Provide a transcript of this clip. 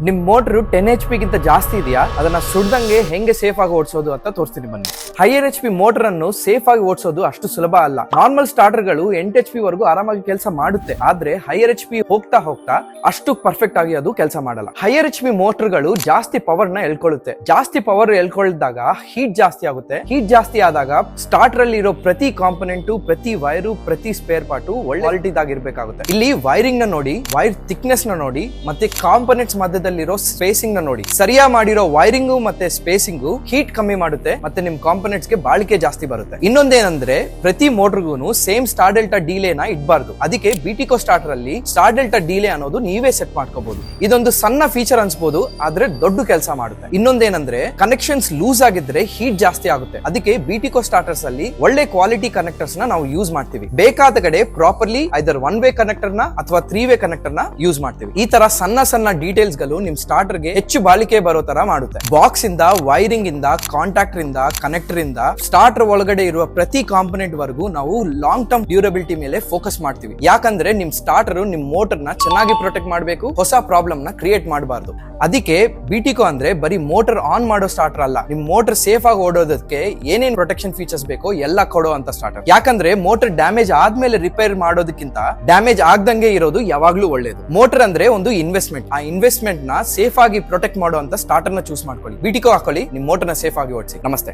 ನಿಮ್ motor 10 HP ಗಿಂತ ಜಾಸ್ತಿ ಇದೆಯಾ? ಅದನ್ನ ಸುಡ್ದಂಗೆ ಹೆಂಗೆ ಸೇಫ್ ಆಗಿ ಓಡಿಸೋದು ಅಂತ ತೋರಿಸ್ತೀನಿ ಬನ್ನಿ. ಹೈಯರ್ HP ಮೋಟರ್ ಅನ್ನು ಸೇಫ್ ಆಗಿ ಓಡಿಸೋದು ಅಷ್ಟು ಸುಲಭ ಅಲ್ಲ. ನಾರ್ಮಲ್ ಸ್ಟಾರ್ಟರ್ ಗಳು 8 HP ವರೆಗೂ ಆರಾಮಾಗಿ ಕೆಲಸ ಮಾಡುತ್ತೆ. ಆದ್ರೆ ಹೈಯರ್ HP ಹೋಗ್ತಾ ಹೋಗ್ತಾ ಅಷ್ಟು ಪರ್ಫೆಕ್ಟ್ ಆಗಿ ಅದು ಕೆಲಸ ಮಾಡಲ್ಲ. ಹೈಯರ್ HP ಮೋಟರ್ ಗಳು ಜಾಸ್ತಿ ಪವರ್ ನ ಎಳ್ಕೊಳ್ಳುತ್ತೆ. ಜಾಸ್ತಿ ಪವರ್ ಎಳ್ಕೊಳ್ಳಿದಾಗ ಹೀಟ್ ಜಾಸ್ತಿ ಆಗುತ್ತೆ. ಹೀಟ್ ಜಾಸ್ತಿ ಆದಾಗ ಸ್ಟಾರ್ಟರ್ ಅಲ್ಲಿ ಇರೋ ಪ್ರತಿ ಕಾಂಪೊನೆಂಟ್, ಪ್ರತಿ ವೈರು, ಪ್ರತಿ ಸ್ಪೇರ್ ಪಾರ್ಟ್ ಒಳ್ಳೆ ಕ್ವಾಲಿಟಿದಾಗಿರ್ಬೇಕಾಗುತ್ತೆ. ಇಲ್ಲಿ ವೈರಿಂಗ್ ನ ನೋಡಿ, ವೈರ್ ಥಿಕ್ನೆಸ್ ನ ನೋಡಿ, ಮತ್ತೆ ಕಾಂಪೊನೆಂಟ್ಸ್ ಮಧ್ಯದಲ್ಲಿರೋ ಸ್ಪೇಸಿಂಗ್ ನ ನೋಡಿ. ಸರಿಯಾಗಿ ಮಾಡಿರೋ ವೈರಿಂಗು ಮತ್ತೆ ಸ್ಪೇಸಿಂಗು ಹೀಟ್ ಕಮ್ಮಿ ಮಾಡುತ್ತೆ ಮತ್ತೆ ನಿಮ್ ಕಾಂಪೊನೆಂಟ್ಸ್ ಗೆ ಬಾಳಿಕೆ ಜಾಸ್ತಿ ಬರುತ್ತೆ. ಇನ್ನೊಂದೇನಂದ್ರೆ ಪ್ರತಿ ಮೋಟರ್ಗೂನು ಸೇಮ್ ಸ್ಟಾರ್ ಡೆಲ್ಟಾ ಡಿಲೇ ನ ಇಡಬಾರ್ದು. ಅದಕ್ಕೆ ಬಿಟಿಕೋ ಸ್ಟಾರ್ಟರ್ ಅಲ್ಲಿ ಸ್ಟಾರ್ ಡೆಲ್ಟಾ ಡಿಲೇ ಅನ್ನೋದು ನೀವೇ ಸೆಟ್ ಮಾಡ್ಕೋಬಹುದು. ಇದೊಂದು ಸಣ್ಣ ಫೀಚರ್ ಅನ್ಸ್ಬೋದು, ಆದ್ರೆ ದೊಡ್ಡ ಕೆಲಸ ಮಾಡುತ್ತೆ. ಇನ್ನೊಂದೇನಂದ್ರೆ ಕನೆಕ್ಷನ್ಸ್ ಲೂಸ್ ಆಗಿದ್ರೆ ಹೀಟ್ ಜಾಸ್ತಿ ಆಗುತ್ತೆ. ಅದಕ್ಕೆ ಬಿಟಿಕೋ ಸ್ಟಾರ್ಟರ್ಸ್ ಅಲ್ಲಿ ಒಳ್ಳೆ ಕ್ವಾಲಿಟಿ ಕನೆಕ್ಟರ್ಸ್ ನ ನಾವು ಯೂಸ್ ಮಾಡ್ತೀವಿ. ಬೇಕಾದ ಕಡೆ ಪ್ರಾಪರ್ಲಿ ಐದರ್ 1 ವೇ ಕನೆಕ್ಟರ್ ನ ಅಥವಾ 3 ವೇ ಕನೆಕ್ಟರ್ ನ ಯೂಸ್ ಮಾಡ್ತೀವಿ. ಈ ತರ ಸಣ್ಣ ಸಣ್ಣ ಡೀಟೇಲ್ಸ್ ಗಳು ನಿಮ್ ಸ್ಟಾರ್ಟರ್ ಗೆ ಹೆಚ್ಚು ಬಾಳಿಕೆ ಬರೋ ತರ ಮಾಡುತ್ತೆ. ಬಾಕ್ಸ್ ಇಂದ, ವೈರಿಂಗ್ ಇಂದ, ಕಾಂಟ್ಯಾಕ್ಟರ್ ಇಂದ, ಕನೆಕ್ಟರ್ ಇಂದ ಸ್ಟಾರ್ಟರ್ ಒಳಗಡೆ ಇರುವ ಪ್ರತಿ ಕಾಂಪೊನೆಂಟ್ ವರೆಗೂ ನಾವು ಲಾಂಗ್ ಟರ್ಮ್ ಡ್ಯೂರಬಿಲಿಟಿ ಮೇಲೆ ಫೋಕಸ್ ಮಾಡ್ತೀವಿ. ಯಾಕಂದ್ರೆ ನಿಮ್ ಸ್ಟಾರ್ಟರ್ ನಿಮ್ ಮೋಟರ್ ನ ಚೆನ್ನಾಗಿ ಪ್ರೊಟೆಕ್ಟ್ ಮಾಡಬೇಕು, ಹೊಸ ಪ್ರಾಬ್ಲಮ್ ನ ಕ್ರಿಯೇಟ್ ಮಾಡಬಾರ್ದು. ಅದಕ್ಕೆ ಬಿಟಿಕೋ ಅಂದ್ರೆ ಬರೀ ಮೋಟರ್ ಆನ್ ಮಾಡೋ ಸ್ಟಾರ್ಟರ್ ಅಲ್ಲ, ನಿಮ್ ಮೋಟರ್ ಸೇಫ್ ಆಗಿ ಓಡೋದಕ್ಕೆ ಏನೇನ್ ಪ್ರೊಟೆಕ್ಷನ್ ಫೀಚರ್ಸ್ ಬೇಕೋ ಎಲ್ಲ ಕೊಡೋ ಅಂತ ಸ್ಟಾರ್ಟರ್. ಯಾಕಂದ್ರೆ ಮೋಟರ್ ಡ್ಯಾಮೇಜ್ ಆದ್ಮೇಲೆ ರಿಪೇರ್ ಮಾಡೋದಕ್ಕಿಂತ ಡ್ಯಾಮೇಜ್ ಆಗ್ದಂಗೆ ಇರೋದು ಯಾವಾಗ್ಲೂ ಒಳ್ಳೇದು. ಮೋಟರ್ ಅಂದ್ರೆ ಒಂದು ಇನ್ವೆಸ್ಟ್ಮೆಂಟ್. ಆ ಇನ್ವೆಸ್ಟ್ಮೆಂಟ್ ನ ಸೇಫ್ ಆಗಿ ಪ್ರೊಟೆಕ್ಟ್ ಮಾಡೋ ಅಂತ ಸ್ಟಾರ್ಟರ್ ನ ಚೂಸ್ ಮಾಡ್ಕೊಳ್ಳಿ. ಬಿಟಿಕೋ ಹಾಕೊಳ್ಳಿ, ನಿಮ್ ಮೋಟರ್ ನ ಸೇಫ್ ಆಗಿ ಓಡಿಸಿ. ನಮಸ್ತೆ.